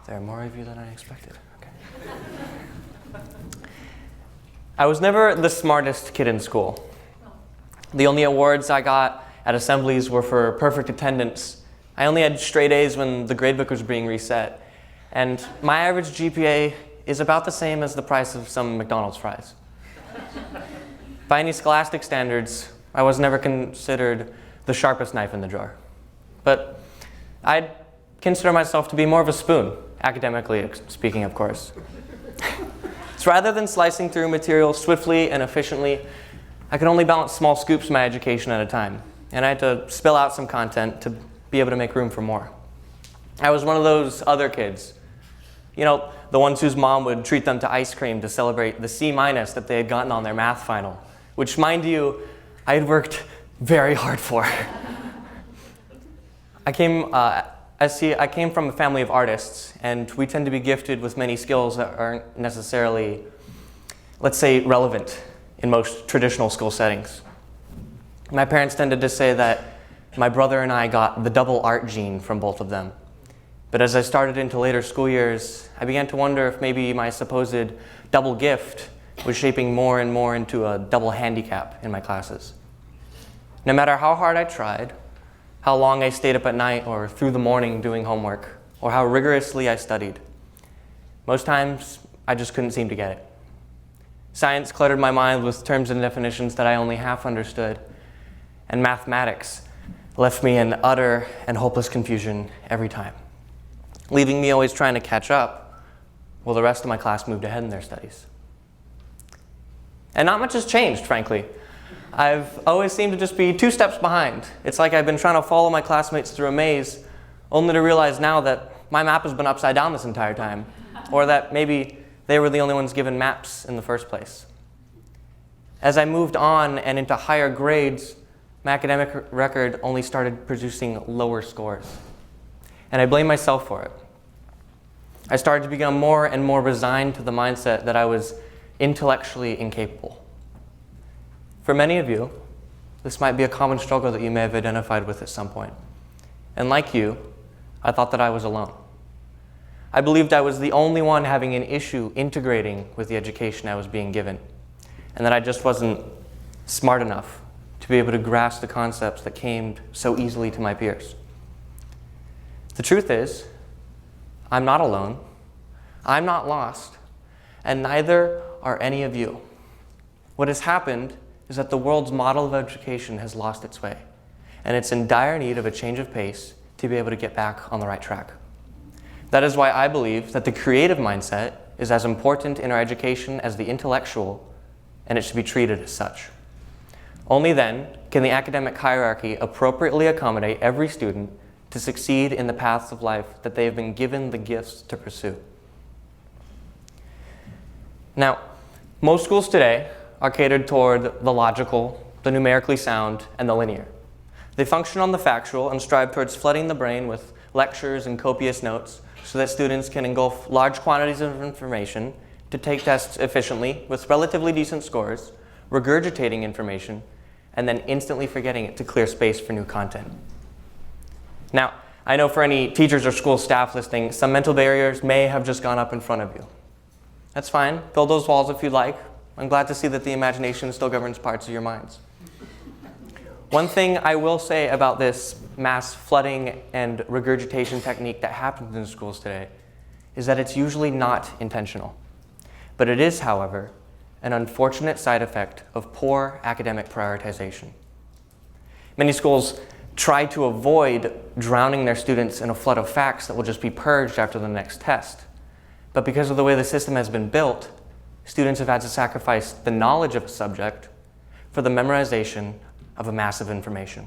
there are more of you than I expected. Okay. I was never the smartest kid in school. The only awards I got at assemblies were for perfect attendance. I only had straight A's when the gradebook was being reset. And my average GPA is about the same as the price of some McDonald's fries. By any scholastic standards, I was never considered the sharpest knife in the drawer. But I'd consider myself to be more of a spoon, academically speaking, of course. So rather than slicing through material swiftly and efficiently, I could only balance small scoops of my education at a time, and I had to spill out some content to be able to make room for more. I was one of those other kids, you know, the ones whose mom would treat them to ice cream to celebrate the C- that they had gotten on their math final, which, mind you, I had worked very hard for. I came from a family of artists, and we tend to be gifted with many skills that aren't necessarily, let's say, relevant in most traditional school settings. My parents tended to say that my brother and I got the double art gene from both of them. But as I started into later school years, I began to wonder if maybe my supposed double gift was shaping more and more into a double handicap in my classes. No matter how hard I tried, how long I stayed up at night or through the morning doing homework, or how rigorously I studied, most times I just couldn't seem to get it. Science cluttered my mind with terms and definitions that I only half understood, and mathematics left me in utter and hopeless confusion every time, leaving me always trying to catch up while the rest of my class moved ahead in their studies. And not much has changed, frankly. I've always seemed to just be 2 steps behind. It's like I've been trying to follow my classmates through a maze, only to realize now that my map has been upside down this entire time, or that maybe they were the only ones given maps in the first place. As I moved on and into higher grades, my academic record only started producing lower scores. And I blame myself for it. I started to become more and more resigned to the mindset that I was intellectually incapable. For many of you, this might be a common struggle that you may have identified with at some point. And like you, I thought that I was alone. I believed I was the only one having an issue integrating with the education I was being given, and that I just wasn't smart enough to be able to grasp the concepts that came so easily to my peers. The truth is, I'm not alone, I'm not lost, and neither are any of you. What has happened is that the world's model of education has lost its way, and it's in dire need of a change of pace to be able to get back on the right track. That is why I believe that the creative mindset is as important in our education as the intellectual, and it should be treated as such. Only then can the academic hierarchy appropriately accommodate every student to succeed in the paths of life that they have been given the gifts to pursue. Now, most schools today are catered toward the logical, the numerically sound, and the linear. They function on the factual and strive towards flooding the brain with lectures and copious notes so that students can engulf large quantities of information to take tests efficiently with relatively decent scores, regurgitating information, and then instantly forgetting it to clear space for new content. Now, I know for any teachers or school staff listening, some mental barriers may have just gone up in front of you. That's fine. Build those walls if you'd like. I'm glad to see that the imagination still governs parts of your minds. One thing I will say about this mass flooding and regurgitation technique that happens in schools today is that it's usually not intentional. But it is, however, an unfortunate side effect of poor academic prioritization. Many schools try to avoid drowning their students in a flood of facts that will just be purged after the next test. But because of the way the system has been built, students have had to sacrifice the knowledge of a subject for the memorization of a mass of information.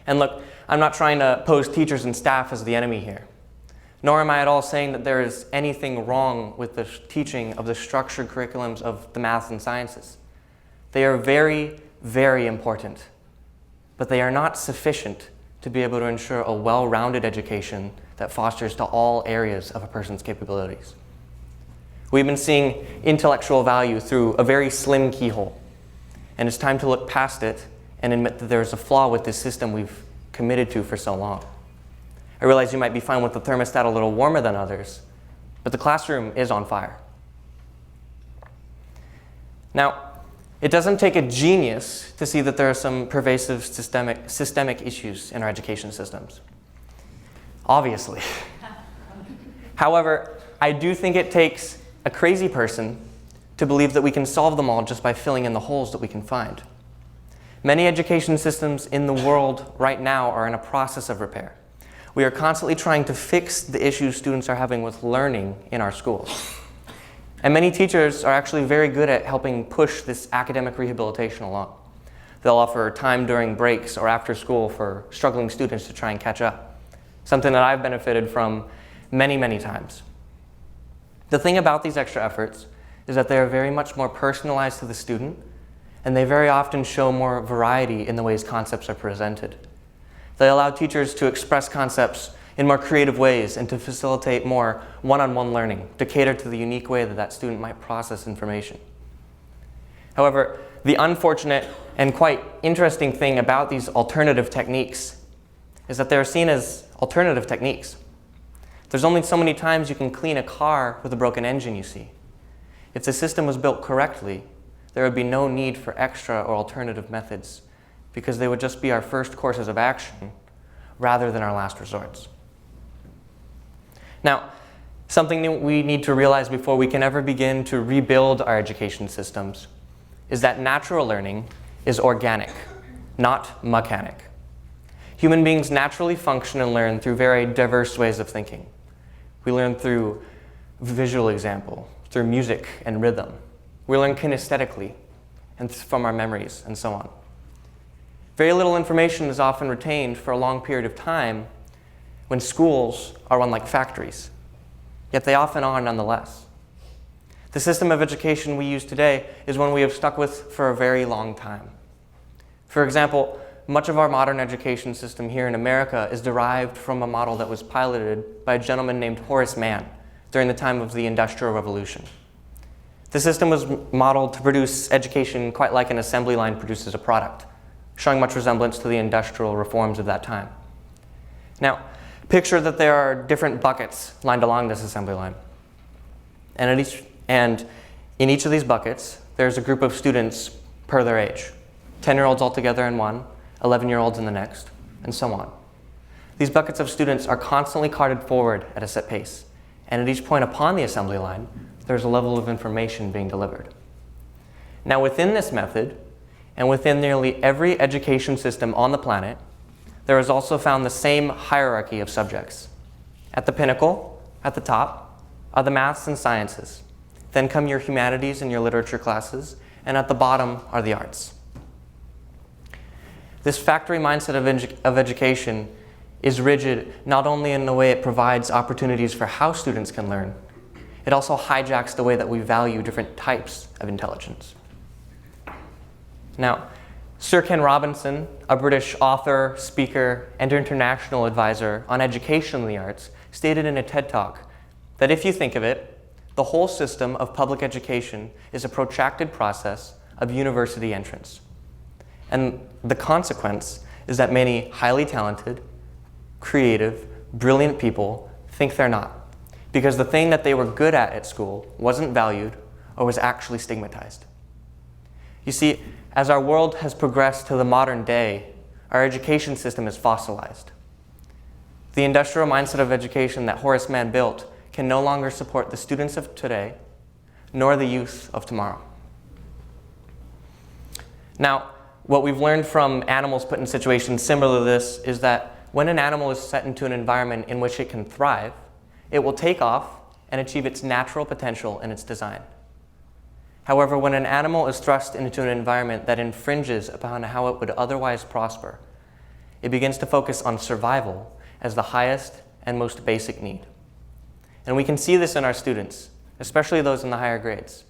And look, I'm not trying to pose teachers and staff as the enemy here, nor am I at all saying that there is anything wrong with the teaching of the structured curriculums of the math and sciences. They are very, very important, but they are not sufficient to be able to ensure a well-rounded education that fosters to all areas of a person's capabilities. We've been seeing intellectual value through a very slim keyhole, and it's time to look past it and admit that there is a flaw with this system we've committed to for so long. I realize you might be fine with the thermostat a little warmer than others, but the classroom is on fire. Now, it doesn't take a genius to see that there are some pervasive systemic issues in our education systems. Obviously. However, I do think it takes a crazy person to believe that we can solve them all just by filling in the holes that we can find. Many education systems in the world right now are in a process of repair. We are constantly trying to fix the issues students are having with learning in our schools. And many teachers are actually very good at helping push this academic rehabilitation along. They'll offer time during breaks or after school for struggling students to try and catch up, something that I've benefited from many, many times. The thing about these extra efforts is that they are very much more personalized to the student, and they very often show more variety in the ways concepts are presented. They allow teachers to express concepts in more creative ways and to facilitate more one-on-one learning to cater to the unique way that that student might process information. However, the unfortunate and quite interesting thing about these alternative techniques is that they're seen as alternative techniques. There's only so many times you can clean a car with a broken engine, you see. If the system was built correctly, there would be no need for extra or alternative methods because they would just be our first courses of action rather than our last resorts. Now, something that we need to realize before we can ever begin to rebuild our education systems is that natural learning is organic, not mechanic. Human beings naturally function and learn through very diverse ways of thinking. We learn through visual example, through music and rhythm. We learn kinesthetically and from our memories and so on. Very little information is often retained for a long period of time when schools are run like factories, yet they often are nonetheless. The system of education we use today is one we have stuck with for a very long time. For example, much of our modern education system here in America is derived from a model that was piloted by a gentleman named Horace Mann during the time of the Industrial Revolution. The system was modeled to produce education quite like an assembly line produces a product, showing much resemblance to the industrial reforms of that time. Now, picture that there are different buckets lined along this assembly line. And in each of these buckets, there's a group of students per their age. 10-year-olds all together in one, 11-year-olds in the next, and so on. These buckets of students are constantly carted forward at a set pace, and at each point upon the assembly line, there's a level of information being delivered. Now within this method, and within nearly every education system on the planet, there is also found the same hierarchy of subjects. At the pinnacle, at the top, are the maths and sciences. Then come your humanities and your literature classes, and at the bottom are the arts. This factory mindset of education is rigid not only in the way it provides opportunities for how students can learn, it also hijacks the way that we value different types of intelligence. Now, Sir Ken Robinson, a British author, speaker, and international advisor on education in the arts, stated in a TED Talk that if you think of it, the whole system of public education is a protracted process of university entrance. And the consequence is that many highly talented, creative, brilliant people think they're not, because the thing that they were good at school wasn't valued or was actually stigmatized. You see, as our world has progressed to the modern day, our education system is fossilized. The industrial mindset of education that Horace Mann built can no longer support the students of today, nor the youth of tomorrow. Now, what we've learned from animals put in situations similar to this is that when an animal is set into an environment in which it can thrive, it will take off and achieve its natural potential in its design. However, when an animal is thrust into an environment that infringes upon how it would otherwise prosper, it begins to focus on survival as the highest and most basic need. And we can see this in our students, especially those in the higher grades.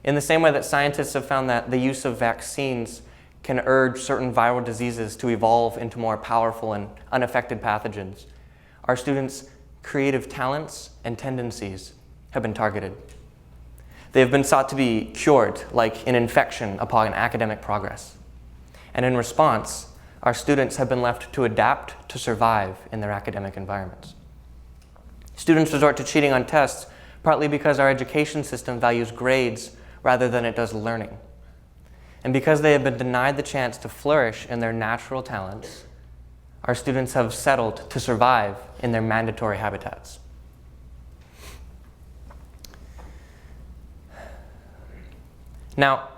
In the same way that scientists have found that the use of vaccines can urge certain viral diseases to evolve into more powerful and unaffected pathogens, our students' creative talents and tendencies have been targeted. They have been sought to be cured like an infection upon academic progress. And in response, our students have been left to adapt to survive in their academic environments. Students resort to cheating on tests partly because our education system values grades rather than it does learning. And because they have been denied the chance to flourish in their natural talents, our students have settled to survive in their mandatory habitats. Now,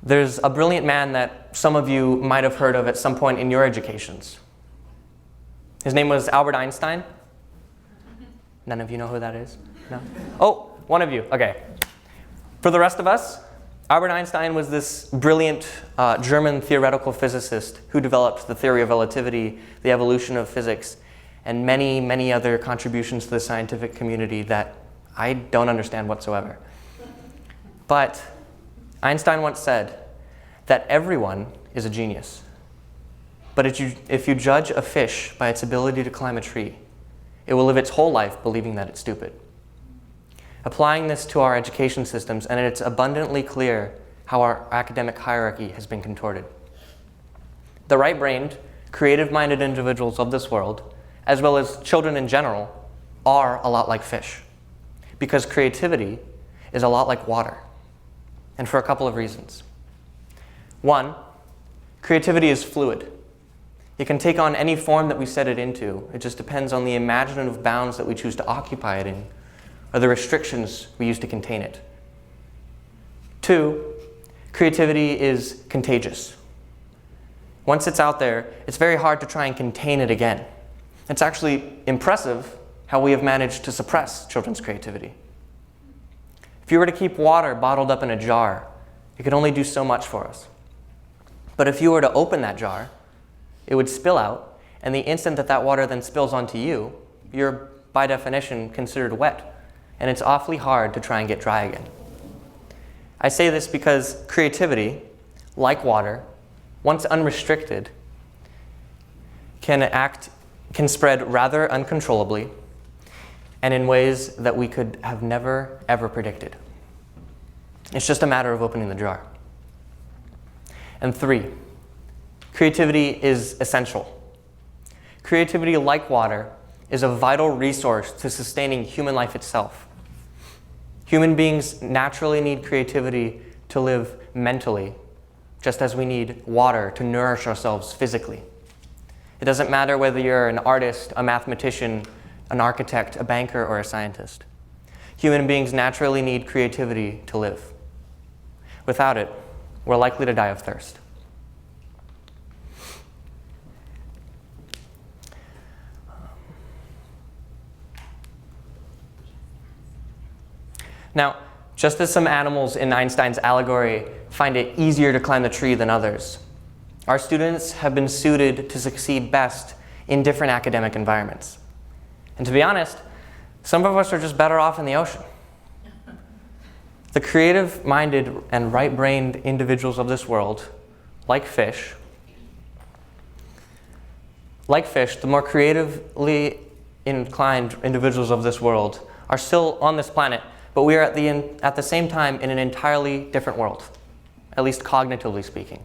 there's a brilliant man that some of you might have heard of at some point in your educations. His name was Albert Einstein. None of you know who that is? No? Oh, one of you. Okay. For the rest of us, Albert Einstein was this brilliant German theoretical physicist who developed the theory of relativity, the evolution of physics, and many, many other contributions to the scientific community that I don't understand whatsoever. But Einstein once said that everyone is a genius. But if you judge a fish by its ability to climb a tree, it will live its whole life believing that it's stupid. Applying this to our education systems, and it's abundantly clear how our academic hierarchy has been contorted. The right-brained, creative-minded individuals of this world, as well as children in general, are a lot like fish, because creativity is a lot like water, and for a couple of reasons. One, creativity is fluid. It can take on any form that we set it into. It just depends on the imaginative bounds that we choose to occupy it in, or the restrictions we use to contain it. Two, creativity is contagious. Once it's out there, it's very hard to try and contain it again. It's actually impressive how we have managed to suppress children's creativity. If you were to keep water bottled up in a jar, it could only do so much for us. But if you were to open that jar, it would spill out, and the instant that that water then spills onto you, you're by definition considered wet, and it's awfully hard to try and get dry again. I say this because creativity, like water, once unrestricted, can spread rather uncontrollably and in ways that we could have never, ever predicted. It's just a matter of opening the jar. And three, creativity is essential. Creativity, like water, is a vital resource to sustaining human life itself. Human beings naturally need creativity to live mentally, just as we need water to nourish ourselves physically. It doesn't matter whether you're an artist, a mathematician, an architect, a banker, or a scientist. Human beings naturally need creativity to live. Without it, we're likely to die of thirst. Now, just as some animals in Einstein's allegory find it easier to climb the tree than others, our students have been suited to succeed best in different academic environments. And to be honest, some of us are just better off in the ocean. The creative-minded and right-brained individuals of this world, like fish, the more creatively inclined individuals of this world are still on this planet, but we are at the same time in an entirely different world, at least cognitively speaking.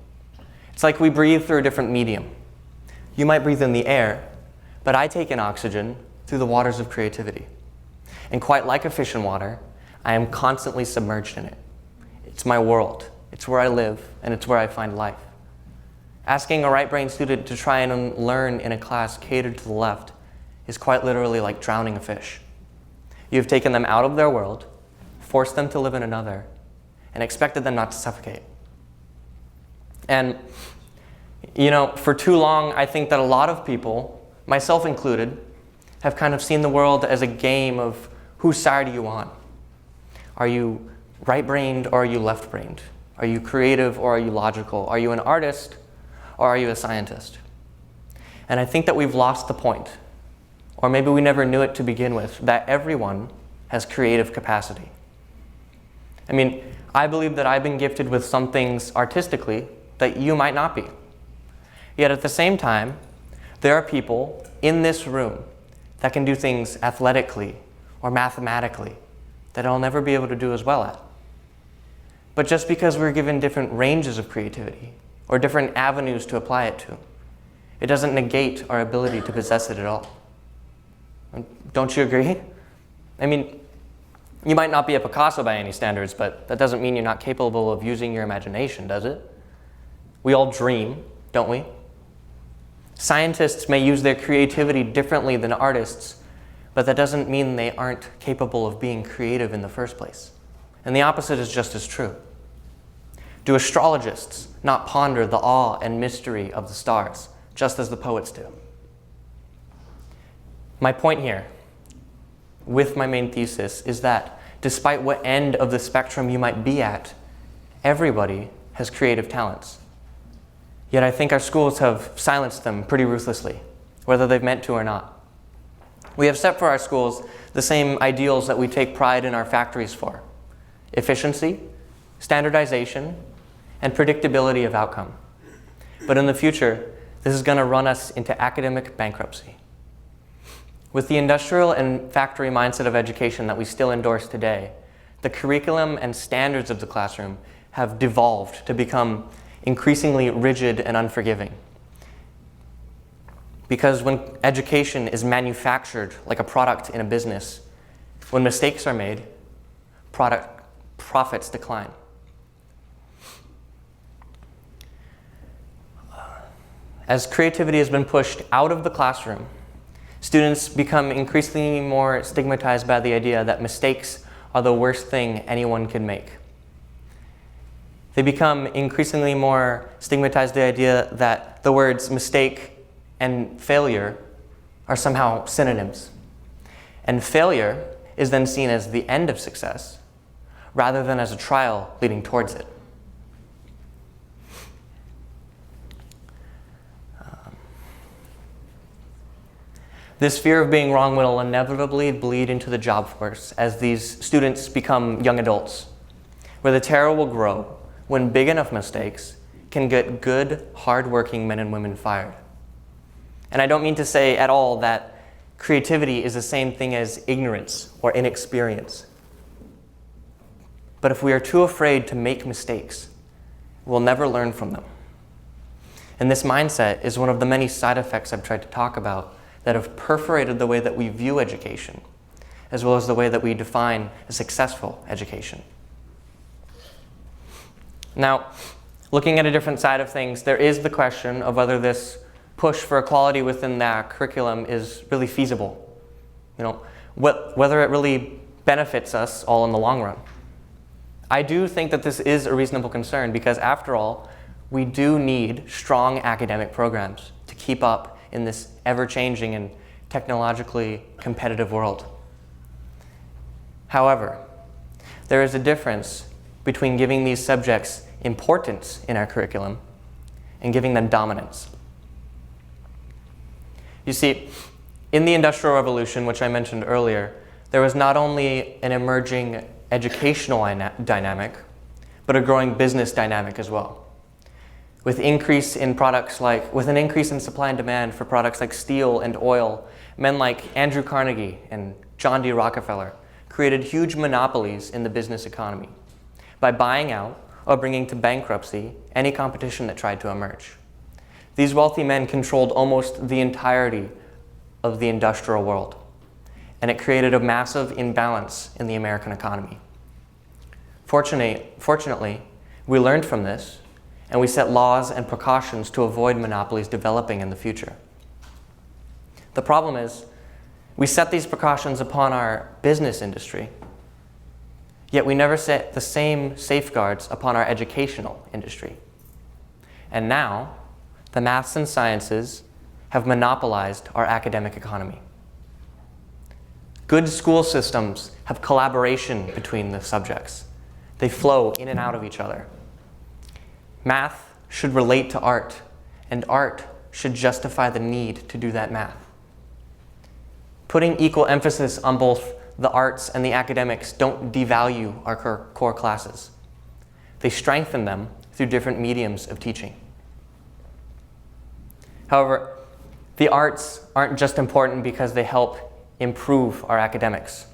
It's like we breathe through a different medium. You might breathe in the air, but I take in oxygen through the waters of creativity. And quite like a fish in water, I am constantly submerged in it. It's my world. It's where I live, and it's where I find life. Asking a right-brained student to try and learn in a class catered to the left is quite literally like drowning a fish. You've taken them out of their world, forced them to live in another, and expected them not to suffocate. And, for too long, I think that a lot of people, myself included, have kind of seen the world as a game of whose side are you on? Are you right-brained or are you left-brained? Are you creative or are you logical? Are you an artist or are you a scientist? And I think that we've lost the point, or maybe we never knew it to begin with, that everyone has creative capacity. I believe that I've been gifted with some things artistically that you might not be. Yet at the same time, there are people in this room that can do things athletically or mathematically that I'll never be able to do as well at. But just because we're given different ranges of creativity or different avenues to apply it to, It doesn't negate our ability to possess it at all. Don't you agree? I mean, you might not be a Picasso by any standards, but that doesn't mean you're not capable of using your imagination, does it? We all dream, don't we? Scientists may use their creativity differently than artists, but that doesn't mean they aren't capable of being creative in the first place. And the opposite is just as true. Do astrologists not ponder the awe and mystery of the stars, just as the poets do? My point here, with my main thesis, is that despite what end of the spectrum you might be at, everybody has creative talents. Yet I think our schools have silenced them pretty ruthlessly, whether they've meant to or not. We have set for our schools the same ideals that we take pride in our factories for: efficiency, standardization, and predictability of outcome. But in the future, this is going to run us into academic bankruptcy. With the industrial and factory mindset of education that we still endorse today, the curriculum and standards of the classroom have devolved to become increasingly rigid and unforgiving. Because when education is manufactured like a product in a business, when mistakes are made, profits decline. As creativity has been pushed out of the classroom, students become increasingly more stigmatized by the idea that mistakes are the worst thing anyone can make. They become increasingly more stigmatized by the idea that the words mistake and failure are somehow synonyms. And failure is then seen as the end of success, rather than as a trial leading towards it. This fear of being wrong will inevitably bleed into the job force as these students become young adults, where the terror will grow when big enough mistakes can get good, hard-working men and women fired. And I don't mean to say at all that creativity is the same thing as ignorance or inexperience. But if we are too afraid to make mistakes, we'll never learn from them. And this mindset is one of the many side effects I've tried to talk about that have perforated the way that we view education, as well as the way that we define a successful education. Now, looking at a different side of things, there is the question of whether this push for equality within that curriculum is really feasible. Whether it really benefits us all in the long run. I do think that this is a reasonable concern because, after all, we do need strong academic programs to keep up in this ever-changing and technologically competitive world. However, there is a difference between giving these subjects importance in our curriculum and giving them dominance. You see, in the Industrial Revolution, which I mentioned earlier, there was not only an emerging educational dynamic, but a growing business dynamic as well. With an increase in supply and demand for products like steel and oil, men like Andrew Carnegie and John D. Rockefeller created huge monopolies in the business economy by buying out or bringing to bankruptcy any competition that tried to emerge. These wealthy men controlled almost the entirety of the industrial world, and it created a massive imbalance in the American economy. Fortunately, we learned from this, and we set laws and precautions to avoid monopolies developing in the future. The problem is, we set these precautions upon our business industry, yet we never set the same safeguards upon our educational industry. And now, the maths and sciences have monopolized our academic economy. Good school systems have collaboration between the subjects. They flow in and out of each other. Math should relate to art, and art should justify the need to do that math. Putting equal emphasis on both the arts and the academics don't devalue our core classes. They strengthen them through different mediums of teaching. However, the arts aren't just important because they help improve our academics.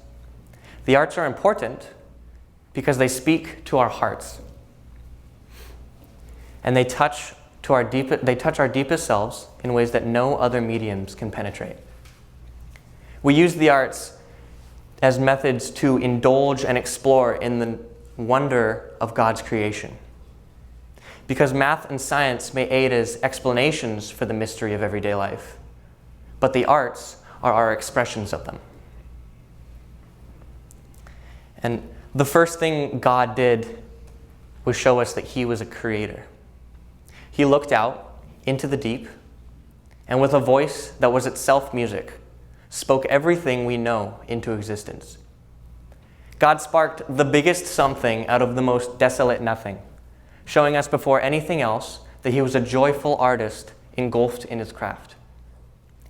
The arts are important because they speak to our hearts. And they touch they touch our deepest selves in ways that no other mediums can penetrate. We use the arts as methods to indulge and explore in the wonder of God's creation. Because math and science may aid as explanations for the mystery of everyday life, but the arts are our expressions of them. And the first thing God did was show us that he was a creator. He looked out into the deep, and with a voice that was itself music, spoke everything we know into existence. God sparked the biggest something out of the most desolate nothing, showing us before anything else that he was a joyful artist engulfed in his craft.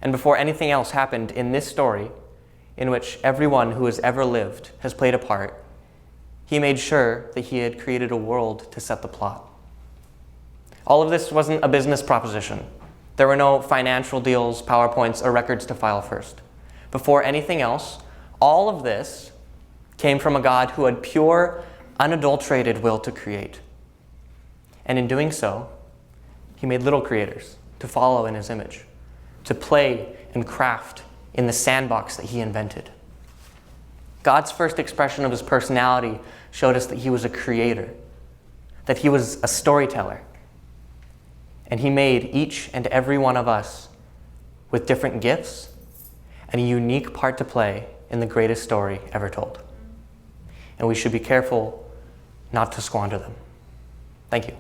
And before anything else happened in this story, in which everyone who has ever lived has played a part, he made sure that he had created a world to set the plot. All of this wasn't a business proposition. There were no financial deals, PowerPoints, or records to file first. Before anything else, all of this came from a God who had pure, unadulterated will to create. And in doing so, he made little creators to follow in his image, to play and craft in the sandbox that he invented. God's first expression of his personality showed us that he was a creator, that he was a storyteller. And he made each and every one of us with different gifts and a unique part to play in the greatest story ever told. And we should be careful not to squander them. Thank you.